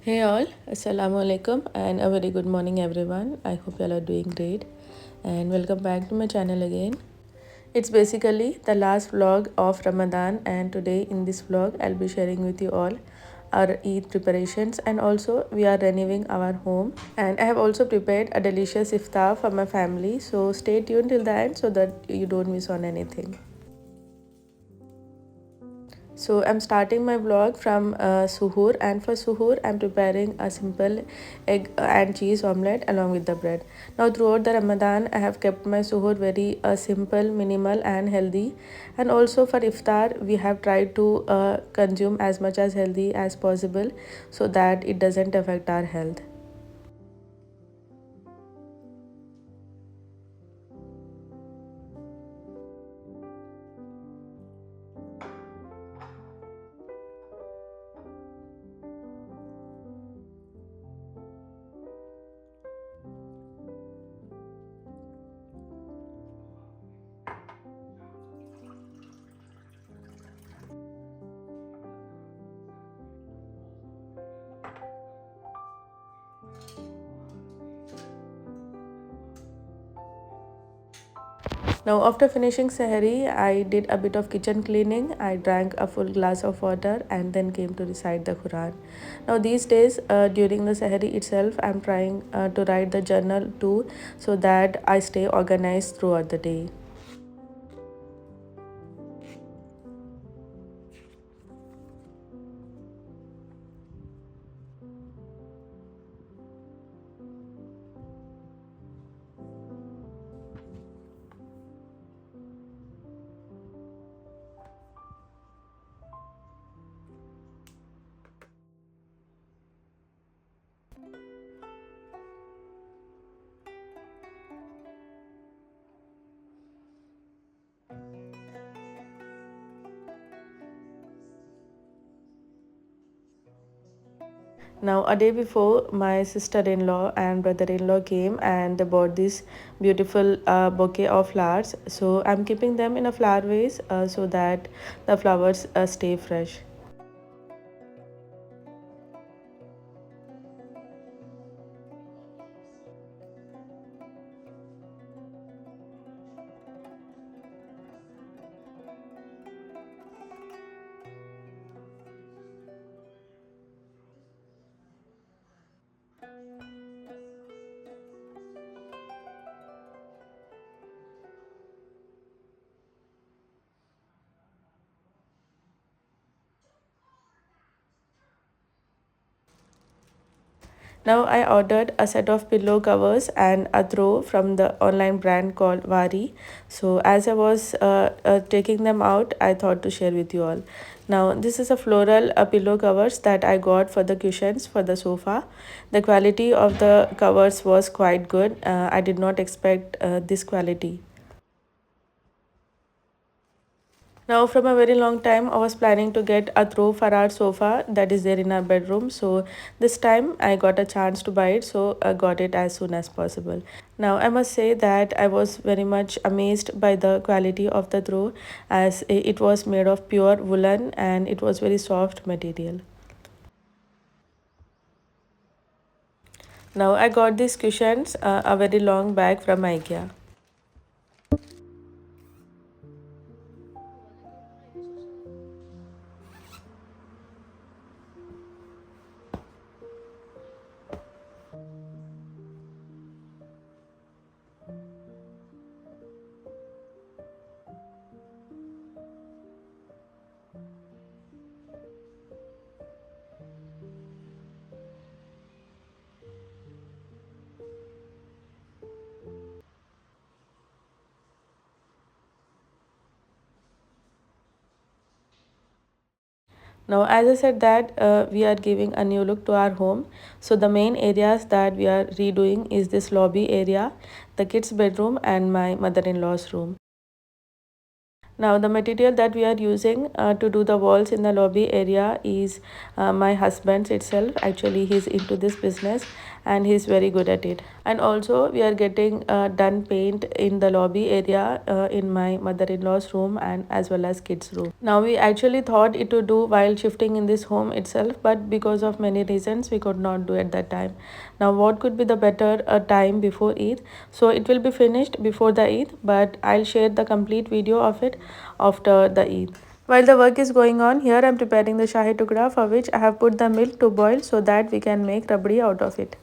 Hey all, Assalamu alaikum and a very good morning everyone. I hope you all are doing great and welcome back to my channel again. It's basically the last vlog of Ramadan, and today in this vlog I'll be sharing with you all our Eid preparations, and also we are renovating our home, and I have also prepared a delicious iftar for my family, so stay tuned till the end so that you don't miss on anything. So I'm starting my vlog from Suhoor, and for Suhoor I'm preparing a simple egg and cheese omelette along with the bread. Now throughout the Ramadan I have kept my Suhoor very simple, minimal and healthy, and also for Iftar we have tried to consume as much as healthy as possible so that it doesn't affect our health. Now, after finishing Sahari, I did a bit of kitchen cleaning. I drank a full glass of water and then came to recite the Quran. Now, these days, during the Sahari itself, I'm trying to write the journal too so that I stay organized throughout the day. Now, a day before, my sister in law and brother in law came and they bought this beautiful bouquet of flowers. So, I'm keeping them in a flower vase so that the flowers stay fresh. Now I ordered a set of pillow covers and a throw from the online brand called Vari. So as I was taking them out, I thought to share with you all. Now this is a floral pillow covers that I got for the cushions for the sofa. The quality of the covers was quite good. I did not expect this quality. Now, from a very long time, I was planning to get a throw for our sofa that is there in our bedroom. So, this time I got a chance to buy it, so I got it as soon as possible. Now, I must say that I was very much amazed by the quality of the throw, as it was made of pure woolen and it was very soft material. Now, I got these cushions a very long bag from IKEA. Now, as I said that we are giving a new look to our home. So the main areas that we are redoing is this lobby area, the kids' bedroom and my mother-in-law's room. Now, the material that we are using to do the walls in the lobby area is my husband's itself. Actually, he's into this business and he's very good at it. And also we are getting done paint in the lobby area in my mother-in-law's room and as well as kids room. Now we actually thought it to do while shifting in this home itself, but because of many reasons we could not do at that time. Now what could be the better time before Eid? So it will be finished before the Eid, but I'll share the complete video of it after the Eid. While the work is going on, here I am preparing the Shahi tukra, for which I have put the milk to boil so that we can make rabdi out of it.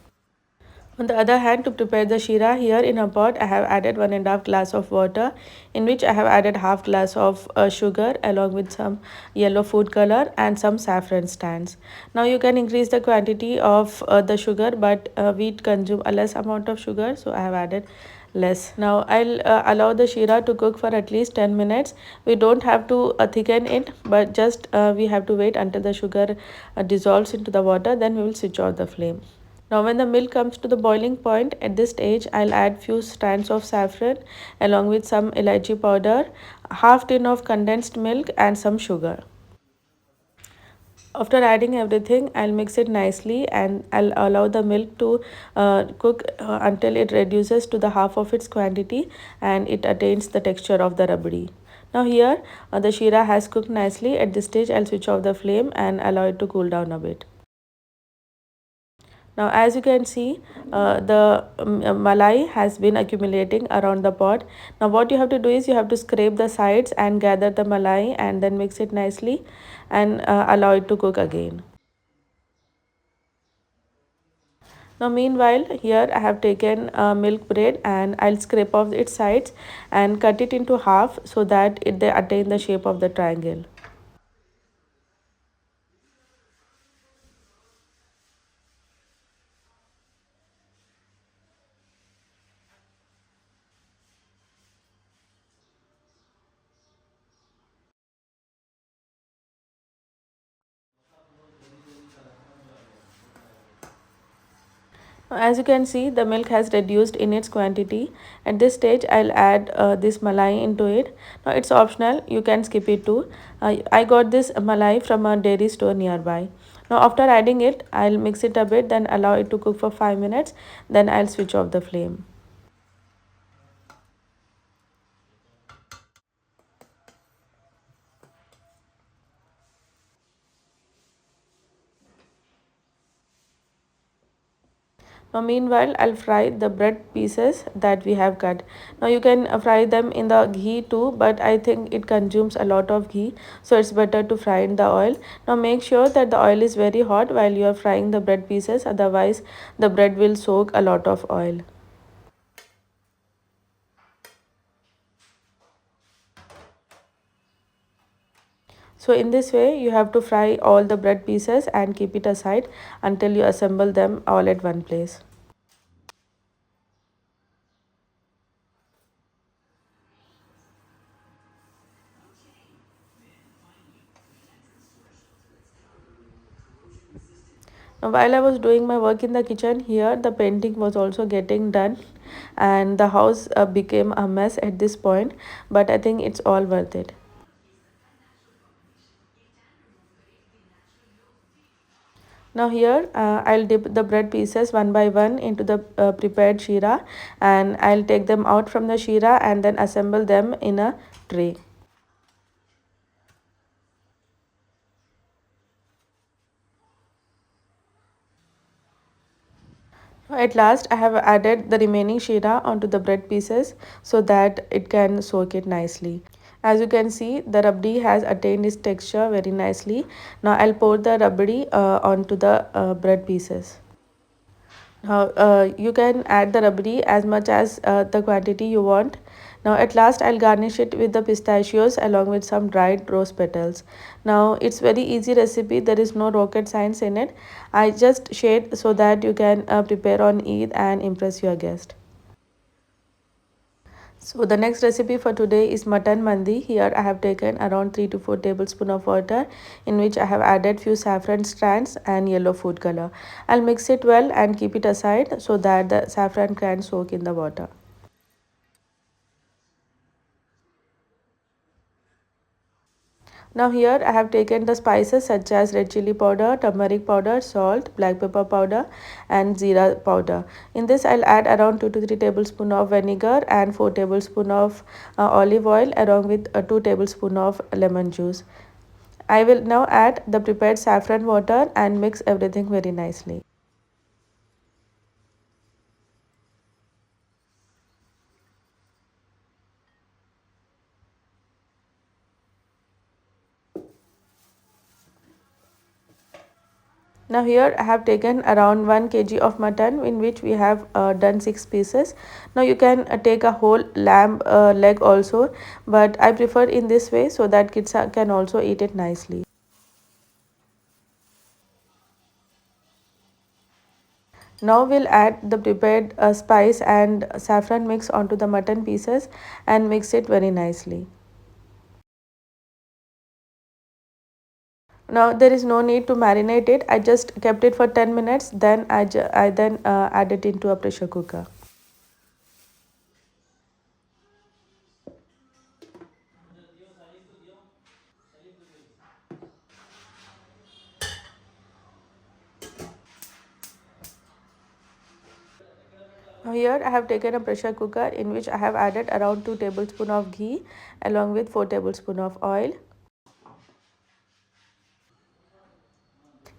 On the other hand, to prepare the shira, here in a pot I have added 1.5 glass of water, in which I have added half glass of sugar along with some yellow food color and some saffron stands. Now you can increase the quantity of the sugar, but we consume a less amount of sugar, so I have added less. Now I'll allow the shira to cook for at least 10 minutes. We don't have to thicken it, but just we have to wait until the sugar dissolves into the water, then we will switch off the flame. Now when the milk comes to the boiling point, at this stage I'll add few strands of saffron along with some elaichi powder, half tin of condensed milk and some sugar. After adding everything, I'll mix it nicely and I'll allow the milk to cook until it reduces to the half of its quantity and it attains the texture of the rabdi. Now here the shira has cooked nicely. At this stage I'll switch off the flame and allow it to cool down a bit. Now as you can see, the malai has been accumulating around the pot. Now what you have to do is you have to scrape the sides and gather the malai and then mix it nicely and allow it to cook again. Now meanwhile, here I have taken milk bread and I'll scrape off its sides and cut it into half so that they attain the shape of the triangle. As you can see, the milk has reduced in its quantity. At this stage, I'll add this malai into it. Now it's optional, you can skip it too. I got this malai from a dairy store nearby. Now after adding it, I'll mix it a bit, then allow it to cook for 5 minutes. Then I'll switch off the flame. Now meanwhile, I'll fry the bread pieces that we have cut. Now you can fry them in the ghee too, but I think it consumes a lot of ghee, so it's better to fry in the oil. Now make sure that the oil is very hot while you are frying the bread pieces, otherwise the bread will soak a lot of oil. So in this way, you have to fry all the bread pieces and keep it aside until you assemble them all at one place. Now, while I was doing my work in the kitchen, here the painting was also getting done and the house became a mess at this point, but I think it's all worth it. Now here I'll dip the bread pieces one by one into the prepared shira and I'll take them out from the shira and then assemble them in a tray. At last, I have added the remaining shira onto the bread pieces so that it can soak it nicely. As you can see, the rabdi has attained its texture very nicely. Now I'll pour the rabdi onto the bread pieces. Now you can add the rabdi as much as the quantity you want. Now at last I'll garnish it with the pistachios along with some dried rose petals. Now it's very easy recipe. There is no rocket science in it. I just shared so that you can prepare on Eid and impress your guest. So the next recipe for today is mutton mandi. Here I have taken around 3 to 4 tablespoons of water in which I have added few saffron strands and yellow food color. I'll mix it well and keep it aside so that the saffron can soak in the water. Now here I have taken the spices such as red chili powder, turmeric powder, salt, black pepper powder and zira powder. In this I'll add around 2 to 3 tablespoons of vinegar and 4 tablespoons of olive oil along with 2 tablespoons of lemon juice. I will now add the prepared saffron water and mix everything very nicely. Now here I have taken around 1 kg of mutton in which we have done 6 pieces. Now you can take a whole lamb leg also, but I prefer in this way so that kids can also eat it nicely. Now we'll add the prepared spice and saffron mix onto the mutton pieces and mix it very nicely. Now there is no need to marinate it. I just kept it for 10 minutes. Then I then add it into a pressure cooker. Now here I have taken a pressure cooker in which I have added around 2 tablespoons of ghee along with 4 tablespoons of oil.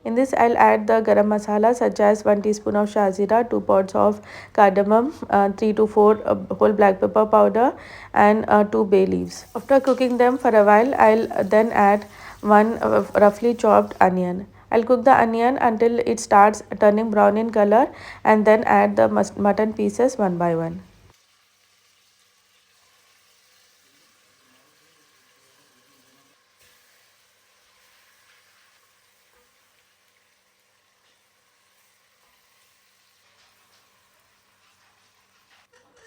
In this I'll add the garam masala such as 1 teaspoon of shazira, 2 pods of cardamom, 3 to 4 whole black pepper powder and 2 bay leaves. After cooking them for a while, I'll then add 1 roughly chopped onion. I'll cook the onion until it starts turning brown in color and then add the mutton pieces one by one.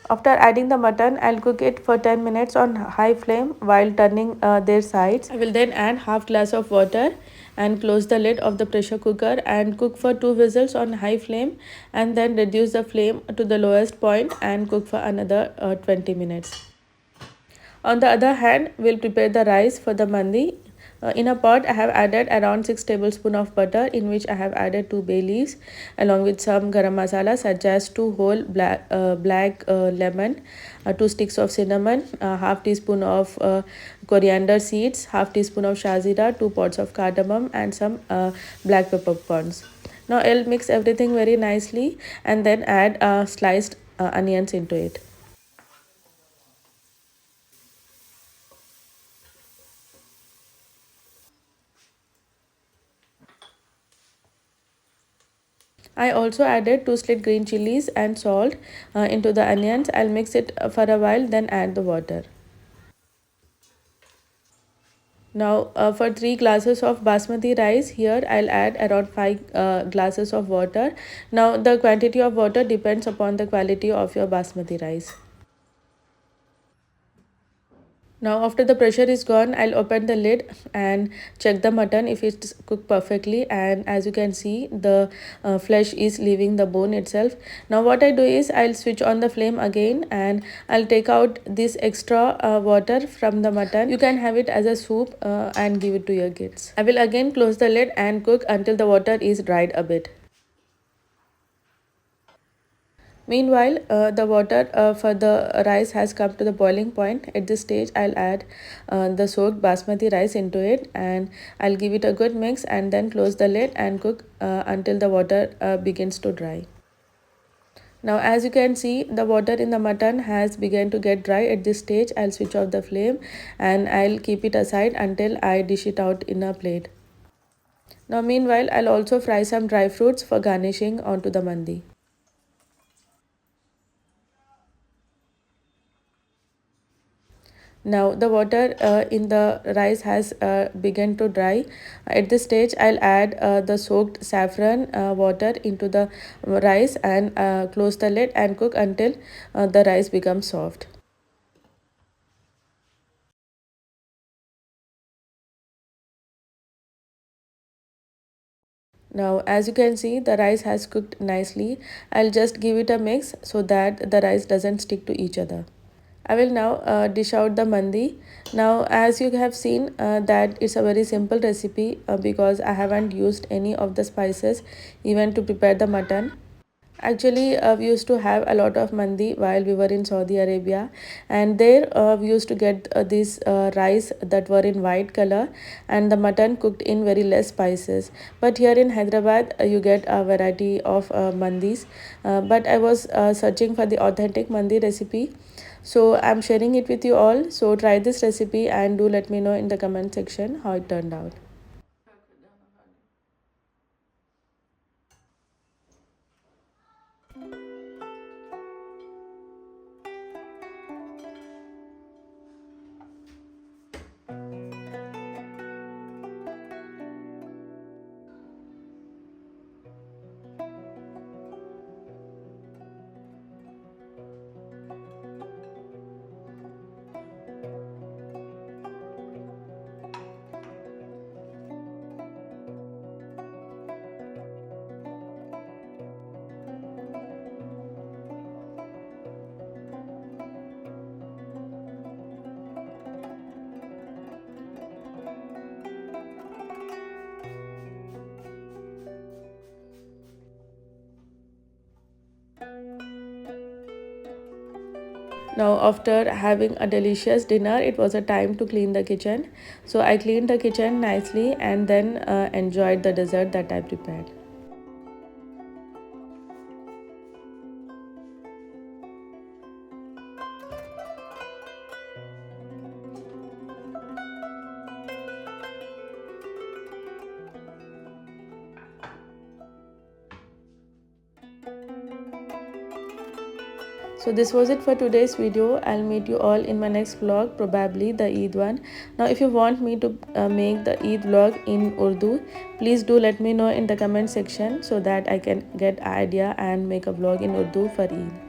After adding the mutton, I'll cook it for 10 minutes on high flame while turning their sides. I will then add half glass of water and close the lid of the pressure cooker and cook for 2 whistles on high flame and then reduce the flame to the lowest point and cook for another 20 minutes. On the other hand, we'll prepare the rice for the mandi. In a pot, I have added around 6 tablespoons of butter in which I have added 2 bay leaves along with some garam masala such as 2 whole black lemon, 2 sticks of cinnamon, half teaspoon of coriander seeds, half teaspoon of shazira, 2 pods of cardamom and some black peppercorns. Now I'll mix everything very nicely and then add sliced onions into it. I also added 2 slit green chilies and salt into the onions. I'll mix it for a while, then add the water. Now for 3 glasses of basmati rice, here I'll add around 5 glasses of water. Now the quantity of water depends upon the quality of your basmati rice. Now after the pressure is gone, I'll open the lid and check the mutton if it's cooked perfectly, and as you can see the flesh is leaving the bone itself. Now what I do is I'll switch on the flame again and I'll take out this extra water from the mutton. You can have it as a soup and give it to your kids. I will again close the lid and cook until the water is dried a bit. Meanwhile, the water for the rice has come to the boiling point. At this stage, I'll add the soaked basmati rice into it and I'll give it a good mix and then close the lid and cook until the water begins to dry. Now, as you can see, the water in the mutton has begun to get dry. At this stage, I'll switch off the flame and I'll keep it aside until I dish it out in a plate. Now, meanwhile, I'll also fry some dry fruits for garnishing onto the mandi. Now the water in the rice has begun to dry. At this stage, I'll add the soaked saffron water into the rice and close the lid and cook until the rice becomes soft. Now as you can see, the rice has cooked nicely. I'll just give it a mix so that the rice doesn't stick to each other. I will now dish out the mandi. Now, as you have seen, that it's a very simple recipe because I haven't used any of the spices even to prepare the mutton. Actually, we used to have a lot of mandi while we were in Saudi Arabia, and there we used to get this rice that were in white color, and the mutton cooked in very less spices. But here in Hyderabad, you get a variety of mandis. But I was searching for the authentic mandi recipe, so I'm sharing it with you all. So try this recipe and do let me know in the comment section how it turned out. Now, after having a delicious dinner, it was a time to clean the kitchen. So I cleaned the kitchen nicely and then enjoyed the dessert that I prepared. So this was it for today's video. I'll meet you all in my next vlog, probably the Eid one. Now if you want me to make the Eid vlog in Urdu, please do let me know in the comment section so that I can get idea and make a vlog in Urdu for Eid.